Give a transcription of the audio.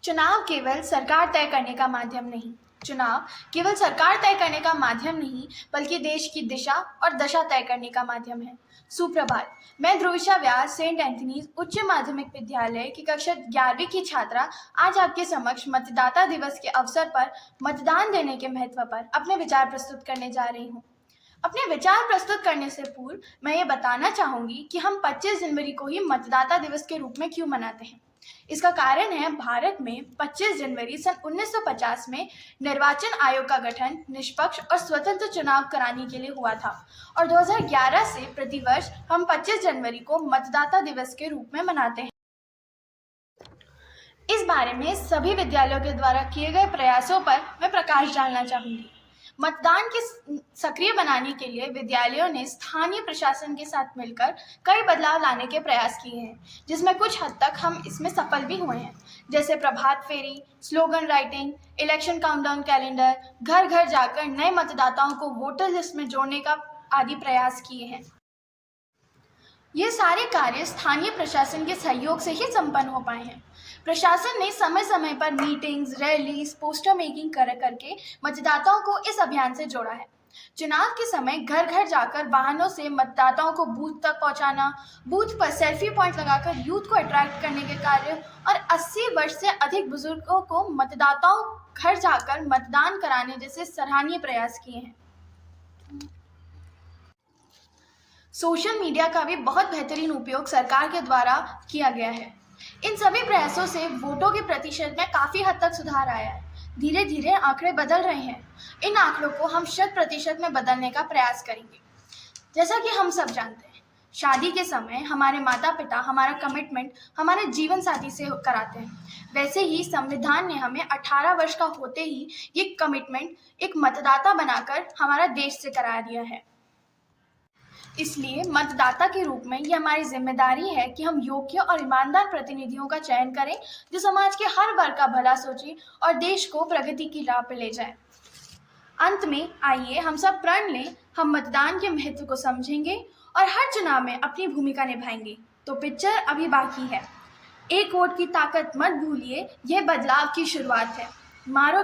चुनाव केवल सरकार तय करने का माध्यम नहीं। चुनाव केवल सरकार तय करने का माध्यम नहीं, बल्कि देश की दिशा और दशा तय करने का माध्यम है। सुप्रभात। मैं ध्रुविशा व्यास सेंट एंथनीज उच्च माध्यमिक विद्यालय की कक्षा 11वीं की छात्रा आज आपके समक्ष मतदाता दिवस के अवसर पर मतदान देने के महत्व पर अपने विचार प्रस्तुत करने जा रही हूँ। अपने विचार प्रस्तुत करने से पूर्व मैं ये बताना चाहूंगी कि हम 25 जनवरी को ही मतदाता दिवस के रूप में क्यों मनाते हैं। इसका कारण है, भारत में 25 जनवरी सन 1950 में निर्वाचन आयोग का गठन निष्पक्ष और स्वतंत्र चुनाव कराने के लिए हुआ था और 2011 से प्रतिवर्ष हम 25 जनवरी को मतदाता दिवस के रूप में मनाते हैं। इस बारे में सभी विद्यालयों के द्वारा किए गए प्रयासों पर मैं प्रकाश डालना चाहूंगी। मतदान के सक्रिय बनाने के लिए विद्यालयों ने स्थानीय प्रशासन के साथ मिलकर कई बदलाव लाने के प्रयास किए हैं, जिसमें कुछ हद तक हम इसमें सफल भी हुए हैं, जैसे प्रभात फेरी, slogan writing, election countdown calendar, घर घर जाकर नए मतदाताओं को वोटर लिस्ट में जोड़ने का आदि प्रयास किए हैं। ये सारे कार्य स्थानीय प्रशासन के सहयोग से ही संपन्न हो पाए हैं। प्रशासन ने समय समय पर मीटिंग्स, रैलीज, पोस्टर मेकिंग करके मतदाताओं को इस अभियान से जोड़ा है। चुनाव के समय घर घर जाकर वाहनों से मतदाताओं को बूथ तक पहुंचाना, बूथ पर सेल्फी पॉइंट लगाकर यूथ को अट्रैक्ट करने के कार्य और 80 वर्ष से अधिक बुजुर्गों को मतदाताओं घर जाकर मतदान कराने जैसे सराहनीय प्रयास किए हैं। सोशल मीडिया का भी बहुत बेहतरीन उपयोग सरकार के द्वारा किया गया है। इन सभी प्रयासों से वोटों के प्रतिशत में काफ़ी हद तक सुधार आया है। धीरे धीरे आंकड़े बदल रहे हैं। इन आंकड़ों को हम 100% में बदलने का प्रयास करेंगे। जैसा कि हम सब जानते हैं, शादी के समय हमारे माता पिता हमारा कमिटमेंट हमारे जीवन साथी से कराते हैं। वैसे ही संविधान ने हमें 18 वर्ष का होते ही ये कमिटमेंट एक मतदाता बनाकर हमारा देश से करा दिया है। इसलिए मतदाता के रूप में ये हमारी जिम्मेदारी है कि हम योग्य और ईमानदार प्रतिनिधियों का चयन करें, जो समाज के हर वर्ग का भला सोचे और देश को प्रगति की राह पर ले जाए। अंत में आइए हम सब प्रण लें, हम मतदान के महत्व को समझेंगे और हर चुनाव में अपनी भूमिका निभाएंगे। तो पिक्चर अभी बाकी है। एक वोट की ताकत मत भूलिए, यह बदलाव की शुरुआत है। मारो